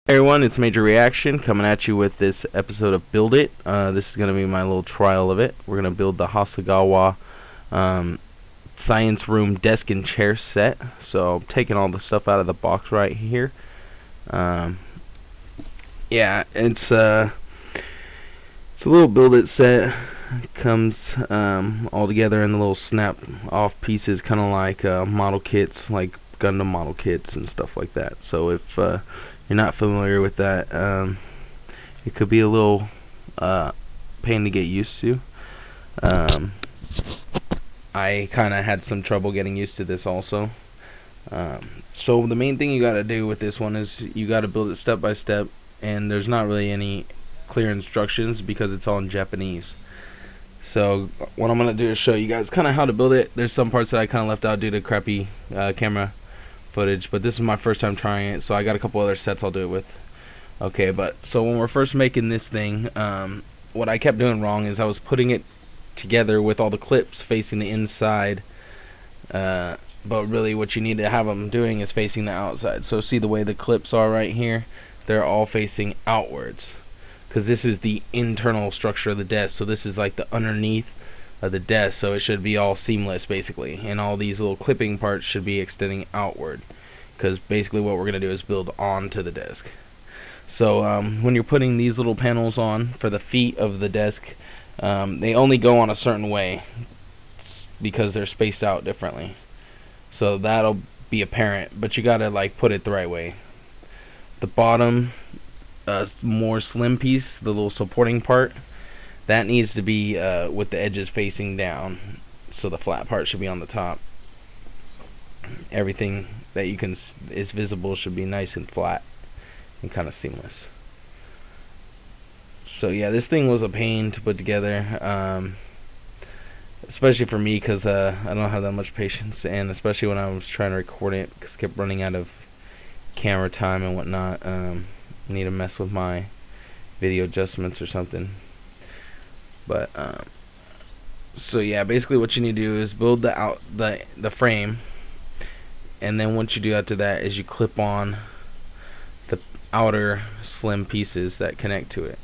Hey everyone, it's Major Reaction coming at you with this episode of Build It. This is going to be my little trial of it. We're going to build the Hasegawa Science Room Desk and Chair set. So I'm taking all the stuff out of the box right here. Yeah, it's a little Build It set. It comes all together in the little snap off pieces, kind of like model kits, like Gundam model kits and stuff like that. So if you're not familiar with that, it could be a little pain to get used to. I kind of had some trouble getting used to this also. So the main thing you got to do with this one is you got to build it step by step, and there's not really any clear instructions because it's all in Japanese. So what I'm going to do is show you guys kind of how to build it. There's some parts that I kind of left out due to crappy camera footage, but this is my first time trying it, so I got a couple other sets I'll do it with. Okay, but so when we're first making this thing, what I kept doing wrong is I was putting it together with all the clips facing the inside, but really what you need to have them doing is facing the outside. So see the way the clips are right here? They're all facing outwards, because this is the internal structure of the desk, so this is like the underneath of the desk, so it should be all seamless basically, and all these little clipping parts should be extending outward, because basically what we're going to do is build onto the desk. So when you're putting these little panels on for the feet of the desk, they only go on a certain way because they're spaced out differently, so that'll be apparent, but you gotta like put it the right way. The bottom more slim piece, the little supporting part, that needs to be with the edges facing down, so the flat part should be on the top. Everything that you can is visible should be nice and flat and kind of seamless. So yeah, this thing was a pain to put together, especially for me, because I don't have that much patience, and especially when I was trying to record it, because I kept running out of camera time and whatnot. I need to mess with my video adjustments or something. But so yeah, basically what you need to do is build the frame, and then what you do after that is you clip on the outer slim pieces that connect to it.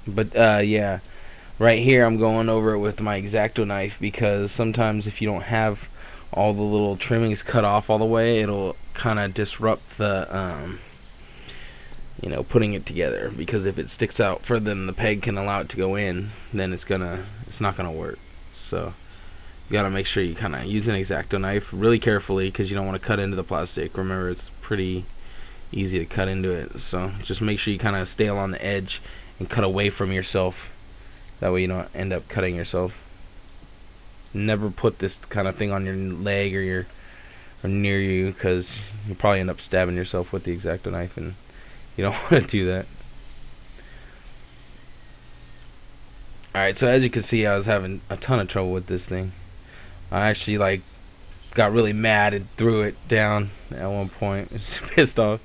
But yeah, right here I'm going over it with my X-Acto knife, because sometimes if you don't have all the little trimmings cut off all the way, it'll kind of disrupt the putting it together, because if it sticks out further than the peg can allow it to go in, then it's not gonna work. So you gotta make sure you kind of use an X-Acto knife really carefully, because you don't want to cut into the plastic. Remember, it's pretty easy to cut into it, so just make sure you kind of stay along the edge and cut away from yourself. That way you don't end up cutting yourself. Never put this kind of thing on your leg or near you, because you'll probably end up stabbing yourself with the X-Acto knife, and you don't want to do that. Alright, so as you can see, I was having a ton of trouble with this thing. I actually got really mad and threw it down at one point. Pissed off.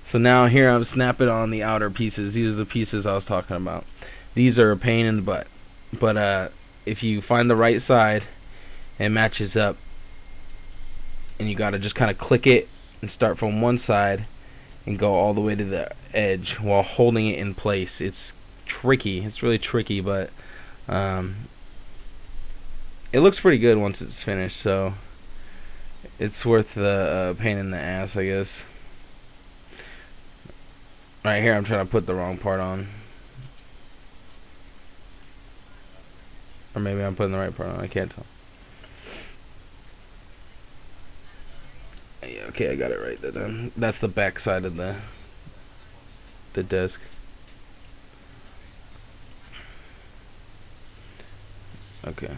So now here I'm snapping on the outer pieces. These are the pieces I was talking about. These are a pain in the butt, but if you find the right side and matches up, and you gotta just kind of click it and start from one side and go all the way to the edge while holding it in place. It's tricky. It's really tricky, but it looks pretty good once it's finished, so it's worth the pain in the ass, I guess. Right here I'm trying to put the wrong part on, or maybe I'm putting the right part on, I can't tell. Yeah, okay, I got it right then. That's the back side of the desk. Okay.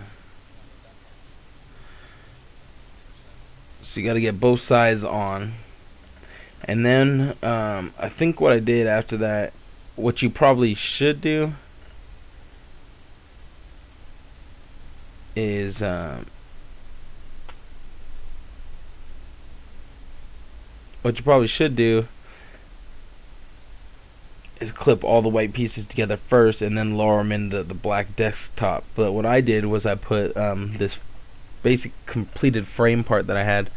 So you got to get both sides on, and then I think what I did after that, what you probably should do is clip all the white pieces together first and then lower them into the black desktop. But what I did was I put this basic completed frame part that I had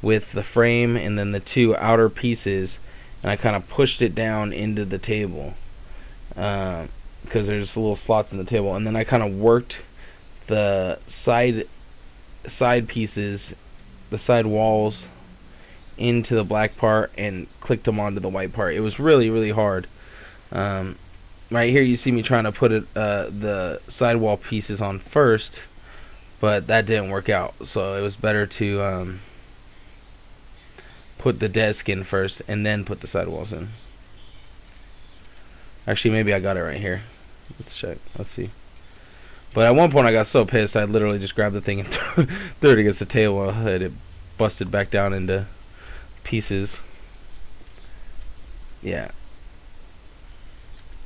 with the frame and then the two outer pieces, and I kind of pushed it down into the table because there's little slots in the table, and then I kind of worked the side pieces, the side walls into the black part and clicked them onto the white part. It was really hard. Right here you see me trying to put it the sidewall pieces on first, but that didn't work out, so it was better to put the desk in first and then put the sidewalls in. Actually, maybe I got it right here. Let's check. Let's see. But at one point I got so pissed I literally just grabbed the thing and threw it against the table, and it busted back down into pieces. Yeah.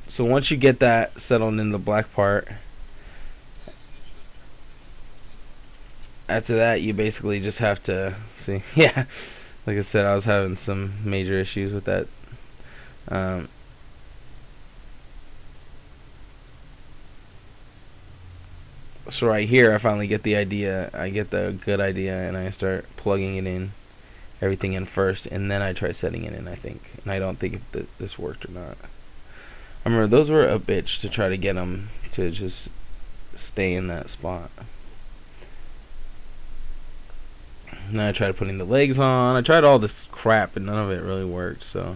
So once you get that settled in the black part, after that you basically just have to see. Yeah, like I said, I was having some major issues with that. So right here I finally get the idea. I get the good idea and I start plugging it in, everything in first, and then I try setting it in, I think. And I don't think if this worked or not. I remember those were a bitch to try to get them to just stay in that spot. And then I tried putting the legs on. I tried all this crap and none of it really worked. So,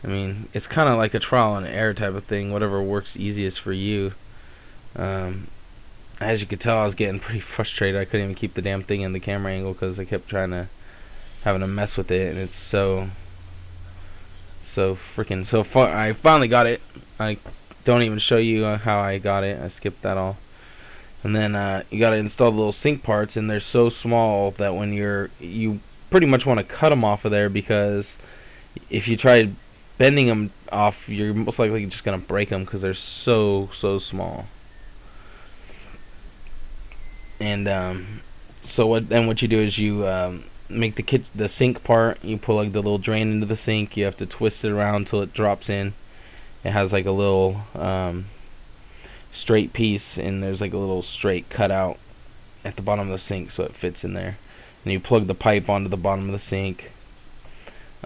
I mean, it's kind of like a trial and error type of thing. Whatever works easiest for you. As you could tell, I was getting pretty frustrated. I couldn't even keep the damn thing in the camera angle because I kept having to mess with it, and it's so far. I finally got it. I don't even show you how I got it. I skipped that all. And then you gotta install the little sink parts, and they're so small that when you pretty much want to cut them off of there, because if you try bending them off, you're most likely just gonna break them because they're so small. And so what you do is you make the sink part. You pull like the little drain into the sink. You have to twist it around until it drops in. It has like a little straight piece, and there's like a little straight cutout at the bottom of the sink, so it fits in there. And you plug the pipe onto the bottom of the sink.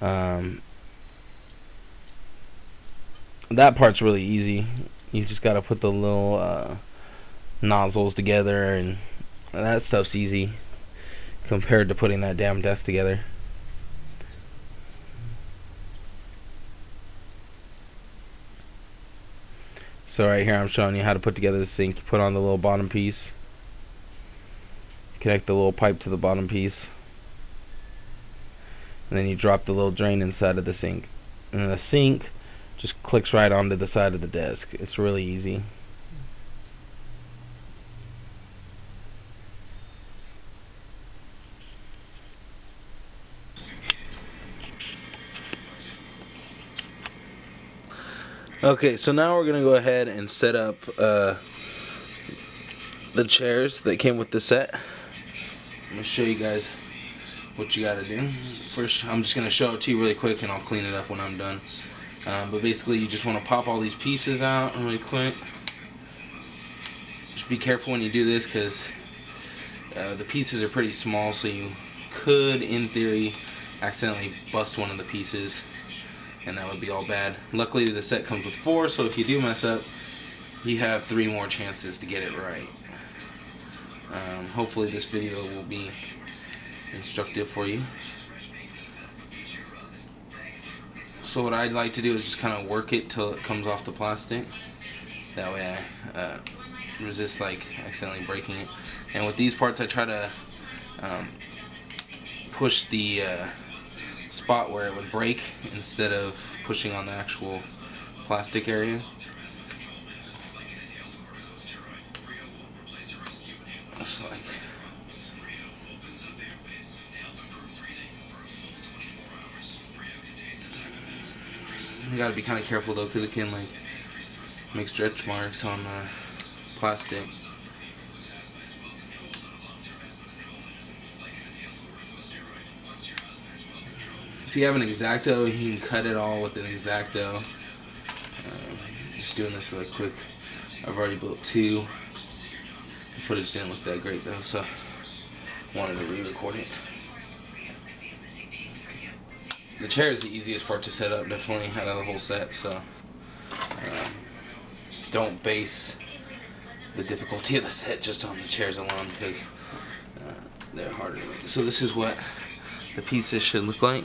That part's really easy. You just gotta put the little nozzles together, and that stuff's easy compared to putting that damn desk together. So right here I'm showing you how to put together the sink. You put on the little bottom piece, connect the little pipe to the bottom piece, and then you drop the little drain inside of the sink, and then the sink just clicks right onto the side of the desk. It's really easy. Okay, so now we're going to go ahead and set up the chairs that came with the set. I'm going to show you guys what you got to do. First, I'm just going to show it to you really quick, and I'll clean it up when I'm done. But basically, you just want to pop all these pieces out really quick. Just be careful when you do this, because the pieces are pretty small, so you could, in theory, accidentally bust one of the pieces, and that would be all bad. Luckily the set comes with 4, so if you do mess up, you have 3 more chances to get it right. Hopefully this video will be instructive for you. So what I'd like to do is just kind of work it till it comes off the plastic. That way I resist like accidentally breaking it. And with these parts I try to push the spot where it would break instead of pushing on the actual plastic area. Just like you gotta be kind of careful though, because it can like make stretch marks on the plastic. If you have an X-Acto, you can cut it all with an X-Acto. Just doing this really quick. I've already built 2. The footage didn't look that great though, so I wanted to re-record it. The chair is the easiest part to set up, definitely, out of the whole set, so don't base the difficulty of the set just on the chairs alone, because they're harder to make. So this is what the pieces should look like.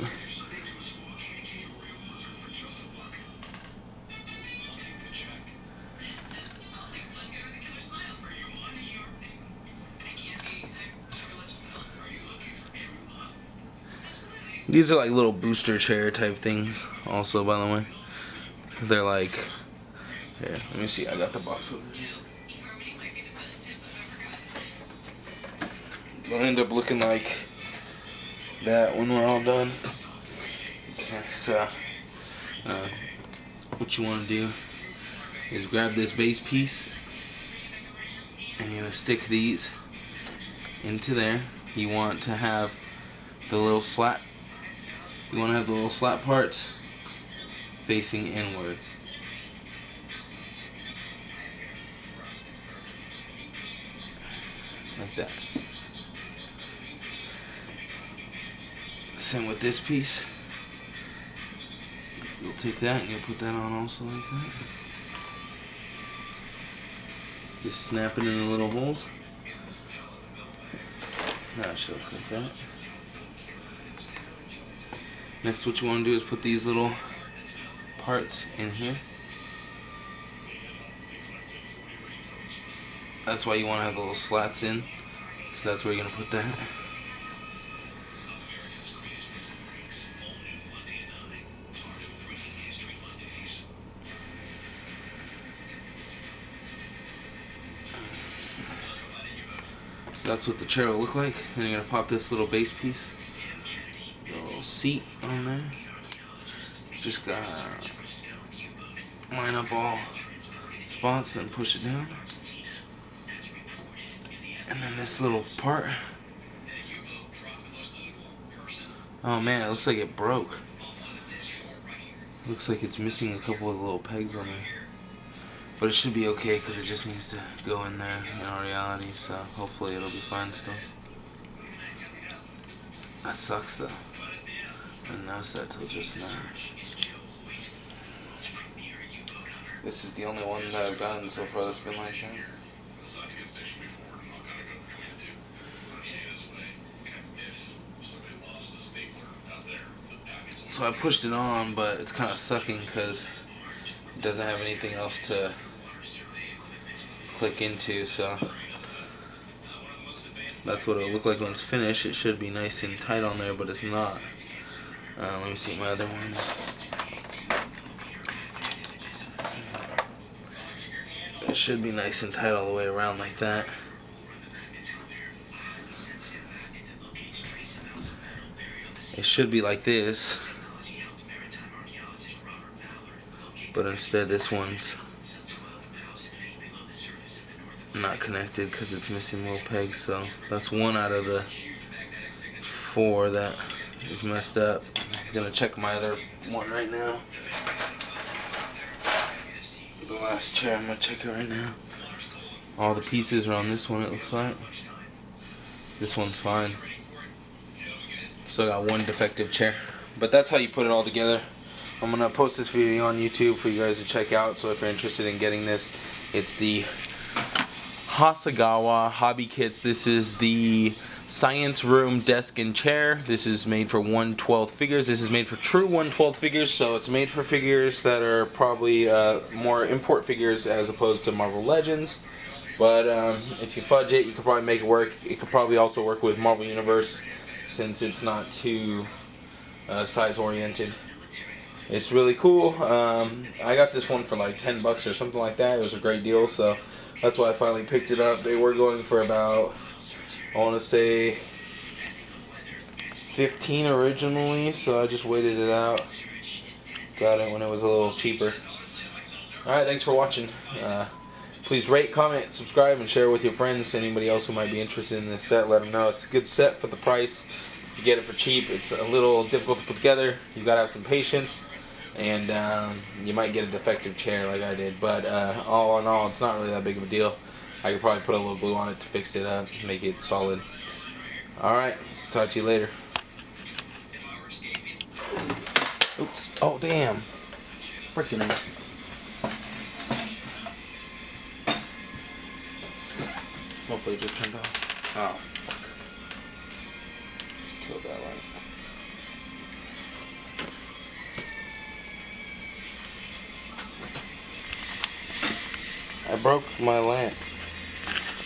These are like little booster chair type things also, by the way. They're like, here, let me see, I got the box over here. They'll end up looking like that when we're all done. Okay, so what you want to do is grab this base piece and you're going to stick these into there. You want to have the little slat. You want to have the little slat parts facing inward. Like that. Same with this piece. You'll take that and you'll put that on also like that. Just snap it in the little holes. That should look like that. Next, what you want to do is put these little parts in here. That's why you want to have the little slats in, because that's where you're going to put that. So that's what the chair will look like. Then you're going to pop this little base piece. Little seat on there. Just gotta line up all spots, then push it down. And then this little part. Oh man, it looks like it broke. Looks like it's missing a couple of little pegs on there. But it should be okay because it just needs to go in there in all reality, so hopefully it'll be fine still. That sucks though. I didn't notice that till just now. This is the only one that I've gotten so far that's been like that. So I pushed it on, but it's kind of sucking because it doesn't have anything else to click into, so that's what it'll look like when it's finished. It should be nice and tight on there, but it's not. Let me see my other ones. It should be nice and tight all the way around like that. It should be like this, but instead this one's not connected because it's missing little pegs, so that's one out of the 4 that is messed up. I'm gonna check my other one right now. The last chair, I'm gonna check it right now. All the pieces are on this one, it looks like. This one's fine. So I got one defective chair. But that's how you put it all together. I'm gonna post this video on YouTube for you guys to check out, so if you're interested in getting this, it's the Hasegawa Hobby Kits. This is the Science Room Desk and Chair. This is made for 1/12 figures. This is made for true 1/12 figures, so it's made for figures that are probably more import figures as opposed to Marvel Legends. But if you fudge it, you could probably make it work. It could probably also work with Marvel Universe since it's not too size oriented. It's really cool. I got this one for like $10 or something like that. It was a great deal, so that's why I finally picked it up. They were going for about, I want to say, $15 originally, so I just waited it out. Got it when it was a little cheaper. Alright, thanks for watching. Please rate, comment, subscribe, and share with your friends. Anybody else who might be interested in this set, let them know. It's a good set for the price. If you get it for cheap, it's a little difficult to put together. You've got to have some patience. And you might get a defective chair like I did, but all in all, it's not really that big of a deal. I could probably put a little glue on it to fix it up, make it solid. Alright, talk to you later. Oops. Oh, damn. Freaking it. Hopefully it just turned off. Oh, fuck. Killed that light. I broke my lamp.